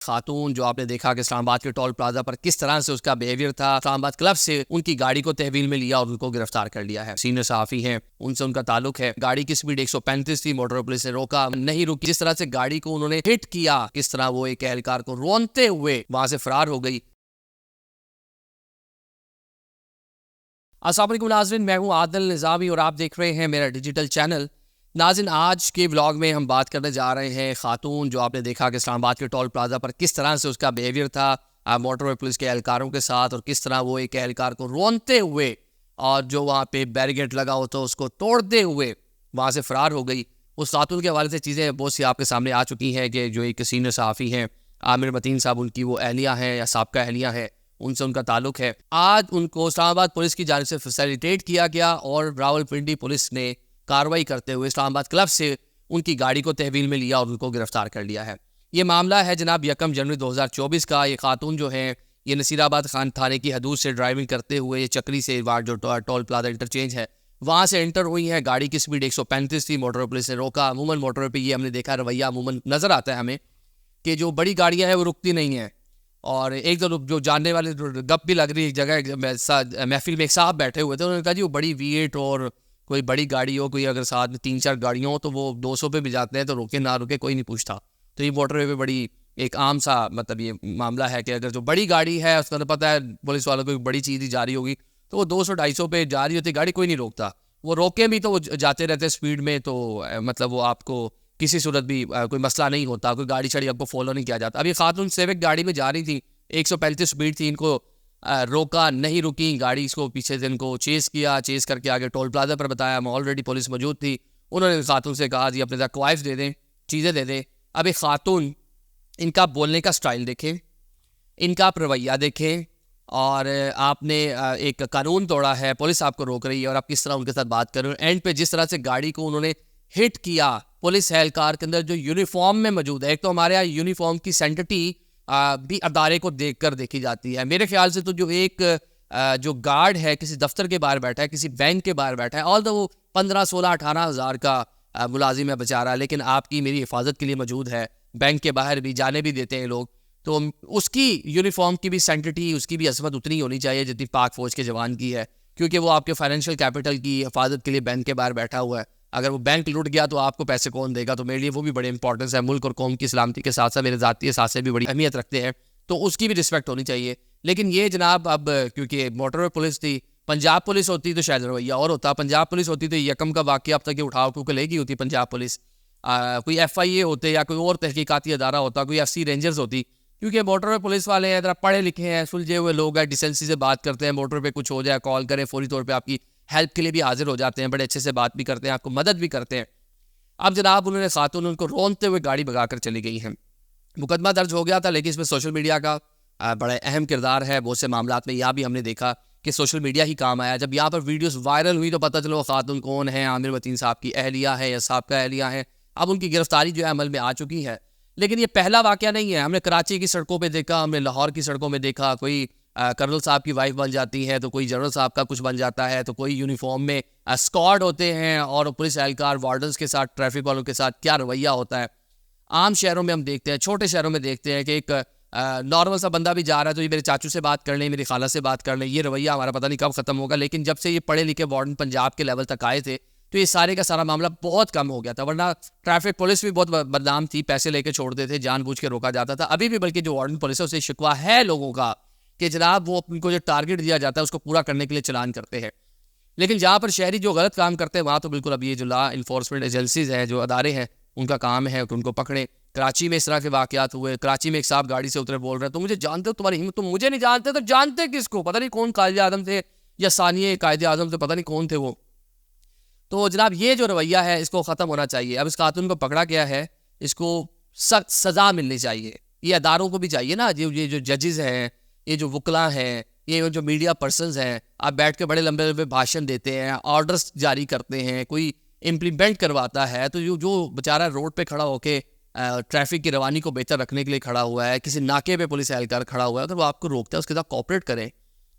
खातून जो आपने देखा कि इस्लामाबाद के टोल प्लाजा पर किस तरह से उसका बिहेवियर था, इस्लामाबाद क्लब से उनकी गाड़ी को तहवील में लिया और उनको गिरफ्तार कर लिया है। सीनियर सहाफी हैं, उनसे उनका ताल्लुक है। गाड़ी की स्पीड 135 थी, मोटर पुलिस ने रोका, नहीं रुकी। जिस तरह से गाड़ी को उन्होंने हिट किया, किस तरह वो एक एहलकार को रोनते हुए वहां से फरार हो गई। अस्सलाम वालेकुम नाज़रीन, मैं हूं आदिल निज़ामी और आप देख रहे हैं मेरा डिजिटल चैनल। नाज़रीन, आज के व्लॉग में हम बात करने जा रहे हैं खातून जो आपने देखा कि इस्लामाबाद के टोल प्लाजा पर किस तरह से उसका बिहेवियर था मोटर पुलिस के एहलकारों के साथ, और किस तरह वो एक एहलकार को रोनते हुए और जो वहाँ पे बैरिकेड लगा हो तो उसको तोड़ते हुए वहाँ से फ़रार हो गई। उस खातून के हवाले से चीज़ें बहुत सी आपके सामने आ चुकी हैं कि जो एक सीनियर सहाफ़ी हैं आमिर मतीन साहब, उनकी वो अहलिया हैं या साबका अहलिया हैं, उनसे उनका ताल्लुक है। आज उनको इस्लामाबाद पुलिस की जानिब से फैसिलिटेट किया गया और रावलपिंडी पुलिस ने कार्रवाई करते हुए इस्लामाबाद क्लब से उनकी गाड़ी को तहवील में लिया और उनको गिरफ्तार कर लिया है। ये मामला है जनाब 1 जनवरी 2024 का। ये खातून जो है ये नसीराबाद खान थाने की हदूद से ड्राइविंग करते हुए ये चक्री से वार जो टोल प्लाजा इंटरचेंज है वहाँ से एंटर हुई है। गाड़ी की स्पीड 135 थी, मोटर पुलिस ने रोका। अमूमन मोटर पे ये हमने देखा रवैया अमूमन नज़र आता है हमें कि जो बड़ी गाड़ियाँ हैं वो रुकती नहीं हैं। और एक तो जो जानने वाले गप भी लग रही है, एक जगह महफिल में एक साहब बैठे हुए थे, उन्होंने कहा जी वो बड़ी V8 और कोई बड़ी गाड़ी हो, कोई अगर साथ में 3-4 गाड़ियाँ हो तो वो 200 पे भी जाते हैं, तो रुके ना रुके कोई नहीं पूछता। तो ये मोटरवे पे बड़ी एक आम सा मतलब ये मामला है कि अगर जो बड़ी गाड़ी है उसका तो पता है पुलिस वालों को बड़ी चीज़ ही जा रही होगी, तो वो 200-250 पे जा रही होती गाड़ी, कोई नहीं रोकता। वो रोके भी तो वो जाते रहते स्पीड में, तो मतलब वो आपको किसी सूरत भी कोई मसला नहीं होता, कोई गाड़ी छड़ी आपको फॉलो नहीं किया जाता। अभी खातून सिविक गाड़ी में जा रही थी, 135 स्पीड थी, इनको रोका, नहीं रुकी गाड़ी, इसको पीछे से इनको चेस किया, चेस करके आगे टोल प्लाजा पर बताया। ऑलरेडी पुलिस मौजूद थी, उन्होंने खातून से कहा जी अपने साथ क्वाइफ दे दें, चीज़ें दे दें। अब एक खातून, इनका बोलने का स्टाइल देखें, इनका आप रवैया देखें, और आपने एक कानून तोड़ा है, पुलिस आपको रोक रही है और आप किस तरह उनके साथ बात कर रहे हो। एंड पे जिस तरह से गाड़ी को उन्होंने हिट किया पुलिस एहलकार के अंदर जो यूनिफॉर्म में मौजूद है। एक तो हमारे यहाँ यूनिफॉर्म की सेंटिटी भी अदारे को देखकर देखी जाती है। मेरे ख्याल से तो जो एक जो गार्ड है किसी दफ्तर के बाहर बैठा है, किसी बैंक के बाहर बैठा है, ऑल तो वो 15-16-18 हज़ार का मुलाजिम है बेचारा, लेकिन आपकी मेरी हिफाजत के लिए मौजूद है। बैंक के बाहर भी जाने भी देते हैं लोग, तो उसकी यूनिफॉर्म की भी सेंटिटी, उसकी भी अजमत उतनी होनी चाहिए जितनी पाक फौज के जवान की है, क्योंकि वो आपके फाइनेंशियल कैपिटल की हिफाजत के लिए बैंक के बाहर बैठा हुआ है। अगर वो बैंक लूट गया तो आपको पैसे कौन देगा? तो मेरे लिए वो भी बड़े इंपॉर्टेंस है। मुल्क और कौम की सलामती के साथ साथ मेरे ज़ाती एहसास से भी बड़ी अहमियत रखते हैं, तो उसकी भी रिस्पेक्ट होनी चाहिए। लेकिन ये जनाब अब क्योंकि मोटरवे पुलिस थी, पंजाब पुलिस होती तो शायद रवैया और होता। पंजाब पुलिस होती तो यकम का वाक़या अब तक उठाव क्योंकि लेगी होती पंजाब पुलिस। कोई FIA होते या कोई और तहकीकाती अदारा होता, कोई FC रेंजर्स होती। क्योंकि मोटरवे पुलिस वाले हैं, ज़रा पढ़े लिखे हैं, सुलझे हुए लोग हैं, डिसेंसी से बात करते हैं। मोटर पे कुछ हो जाए कॉल करें, फौरी तौर पे आपकी हेल्प के लिए भी हाजिर हो जाते हैं, बड़े अच्छे से बात भी करते हैं, आपको मदद भी करते हैं। अब जनाब उन्होंने खातून उनको रोनते हुए गाड़ी भगाकर चली गई हैं। मुकदमा दर्ज हो गया था, लेकिन इसमें सोशल मीडिया का बड़ा अहम किरदार है। बहुत से मामलों में यहाँ भी हमने देखा कि सोशल मीडिया ही काम आया। जब यहाँ पर वीडियोस वायरल हुई तो पता चलो खातून कौन है, आमिर मतीन साहब की अहलिया है या साहब का अहलिया है। अब उनकी गिरफ्तारी जो है अमल में आ चुकी है। लेकिन ये पहला वाक़या नहीं है। हमने कराची की सड़कों पे देखा, हमने लाहौर की सड़कों में देखा, कोई कर्नल साहब की वाइफ बन जाती है, तो कोई जनरल साहब का कुछ बन जाता है, तो कोई यूनिफॉर्म में स्क्वाड होते हैं और पुलिस एहलकार वार्डन्स के साथ, ट्रैफिक वालों के साथ क्या रवैया होता है। आम शहरों में हम देखते हैं, छोटे शहरों में देखते हैं कि एक नॉर्मल सा बंदा भी जा रहा है तो ये मेरे चाचू से बात कर लें, मेरी खाला से बात कर लें, ये रवैया हमारा पता नहीं कब ख़त्म होगा। लेकिन जब से ये पढ़े लिखे वार्डन पंजाब के लेवल तक आए थे तो ये सारे का सारा मामला बहुत कम हो गया था। वरना ट्रैफिक पुलिस भी बहुत बदनाम थी, पैसे लेके छोड़ते थे, जानबूझ के रोका जाता था। अभी भी बल्कि जो वार्डन पुलिस है उसे शिकवा है लोगों का कि जनाब वो उनको जो टारगेट दिया जाता है उसको पूरा करने के लिए चलान करते हैं। लेकिन जहाँ पर शहरी जो गलत काम करते हैं वहाँ तो बिल्कुल अब ये जो लॉ इन्फोर्समेंट एजेंसीज हैं, जो अदारे हैं, उनका काम है कि उनको पकड़ें। कराची में इस तरह के वाक़यात हुए। कराची में एक साहब गाड़ी से उतरे, बोल रहे हैं तो मुझे जानते हो, तुम्हारी हिम्मत, तुम मुझे नहीं जानते तो जानते किसको? पता नहीं कौन कायदे आज़म थे या सानिए कायदे आज़म थे, पता नहीं कौन थे वो। तो जनाब ये जो रवैया है इसको ख़त्म होना चाहिए। अब इस खातून को पकड़ा गया है, इसको सख्त सज़ा मिलनी चाहिए। ये अदारों को भी चाहिए ना, ये जो जजेस हैं, ये जो वकला हैं, ये जो मीडिया पर्सनस हैं, आप बैठ के बड़े लंबे लंबे भाषण देते हैं, ऑर्डर्स जारी करते हैं, कोई इम्प्लीमेंट करवाता है, तो जो बेचारा रोड पे खड़ा होके ट्रैफिक की रवानी को बेहतर रखने के लिए खड़ा हुआ है, किसी नाके पे पुलिस एहलकार खड़ा हुआ है, अगर वो आपको रोकता है उसके साथ कोऑपरेट करें,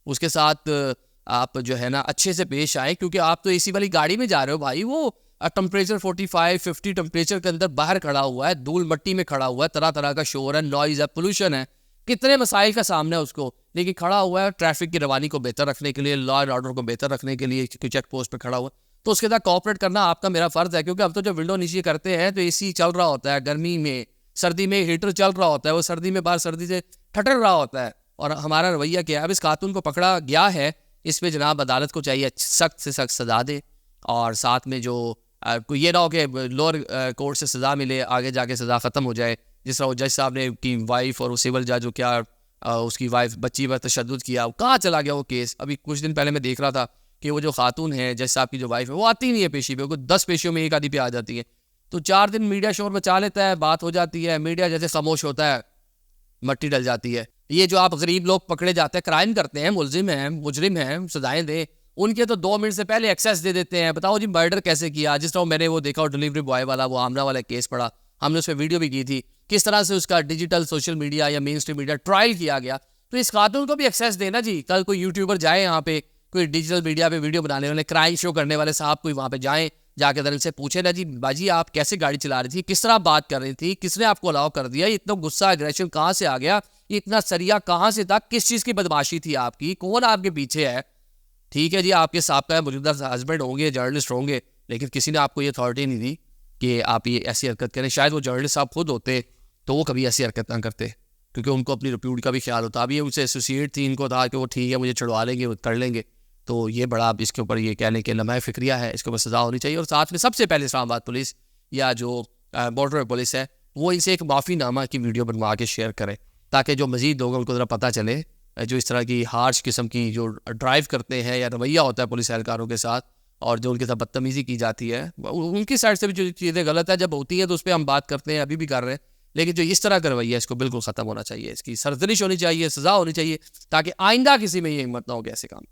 उसके साथ आप जो है ना अच्छे से पेश आए। क्योंकि आप तो AC वाली गाड़ी में जा रहे हो भाई, वो टेम्परेचर 45-50 टेम्परेचर के अंदर बाहर खड़ा हुआ है, धूल मट्टी में खड़ा हुआ है, तरह तरह का शोर है, नॉइज है, पोल्यूशन है, कितने मसाइल का सामना है उसको, लेकिन खड़ा हुआ है ट्रैफिक की रवानी को बेहतर रखने के लिए, लॉ एंड ऑर्डर को बेहतर रखने के लिए चेक पोस्ट पे खड़ा हुआ है। तो उसके साथ कॉपरेट करना आपका मेरा फर्ज है, क्योंकि अब तो जब विंडो नीचे करते हैं तो एसी चल रहा होता है, गर्मी में सर्दी में हीटर चल रहा होता है, वो सर्दी में बाहर सर्दी से ठटर रहा होता है, और हमारा रवैया क्या है। अब इस खातून को पकड़ा गया है, इस पर जनाब अदालत को चाहिए सख्त से सख्त सजा दे, और साथ में जो कोई ये ना हो कि लोअर कोर्ट से सज़ा मिले, आगे जाके सज़ा ख़त्म हो जाए, जिस तरह वो जज साहब ने की वाइफ और वो सिविल जज जो क्या उसकी वाइफ बच्ची पर तशद्दुद किया, कहाँ चला गया वो केस। अभी कुछ दिन पहले मैं देख रहा था कि वो जो खातून है जज साहब की जो वाइफ है, वो आती नहीं है पेशी पे, वो 10 पेशियों में एक आधी पे आ जाती है, तो 4 दिन मीडिया शोर बचा लेता है, बात हो जाती है, मीडिया जैसे खामोश होता है, मट्टी डल जाती है। ये जो आप गरीब लोग पकड़े जाते हैं, क्राइम करते हैं, मुलजिम हैं, मुजरिम हैं, सजाएं दें, उनके तो 2 मिनट से पहले एक्सेस दे देते हैं। बताओ जी मर्डर कैसे किया, जिस तरह मैंने वो देखा और डिलीवरी बॉय वाला वो आमना वाला केस पड़ा, हमने उस पर वीडियो भी की थी, किस तरह से उसका डिजिटल सोशल मीडिया या मेन स्ट्रीम मीडिया ट्रायल किया गया। तो इस खातून को भी एक्सेस देना जी। कल कोई यूट्यूबर जाए यहाँ पे, कोई डिजिटल मीडिया पे वीडियो बनाने वाले, क्राइम शो करने वाले साहब कोई वहाँ पे जाएँ, जाके दरअसल से पूछे ना जी बाजी आप कैसे गाड़ी चला रही थी, किस तरह बात कर रही थी, किसने आपको अलाउ कर दिया, इतना गुस्सा एग्रेशन कहाँ से आ गया, इतना सरिया कहाँ से था, किस चीज़ की बदमाशी थी आपकी, कौन आपके पीछे है। ठीक है जी, आपके साहब मौजूदा हस्बैंड होंगे, जर्नलिस्ट होंगे, लेकिन किसी ने आपको ये अथॉरिटी नहीं दी कि आप ये ऐसी हरकत करें। शायद वो जर्नलिस्ट साहब खुद होते तो वो कभी ऐसी हरकत ना करते, क्योंकि उनको अपनी रिप्यूट का भी ख्याल होता। अभी ये उनसे एसोसिएट थी, इनको था कि वो ठीक है मुझे छुड़वा लेंगे, वो कर लेंगे। तो ये बड़ा अब इसके ऊपर ये कहने के लम्हा फिक्रिया है, इसके ऊपर सज़ा होनी चाहिए। और साथ में सबसे पहले इस्लामाबाद पुलिस या जो बॉर्डर पुलिस है, वो इनसे एक माफ़ीनामा की वीडियो बनवा के शेयर करें, ताकि जो मज़ीद लोग उनको ज़रा पता चले, जो इस तरह की हार्श किस्म की जो ड्राइव करते हैं या रवैया होता है पुलिस एहलकारों के साथ, और जो उनके साथ बदतमीज़ी की जाती है, उनकी साइड से भी जो चीज़ें गलत है जब होती हैं तो उस पर हम बात करते हैं, अभी भी कर रहे हैं, लेकिन जो इस तरह का रवैया इसको बिल्कुल ख़त्म होना चाहिए, इसकी सरजनिश होनी चाहिए, सज़ा होनी चाहिए, ताकि आइंदा किसी में ये हिम्मत ना हो कि ऐसे काम।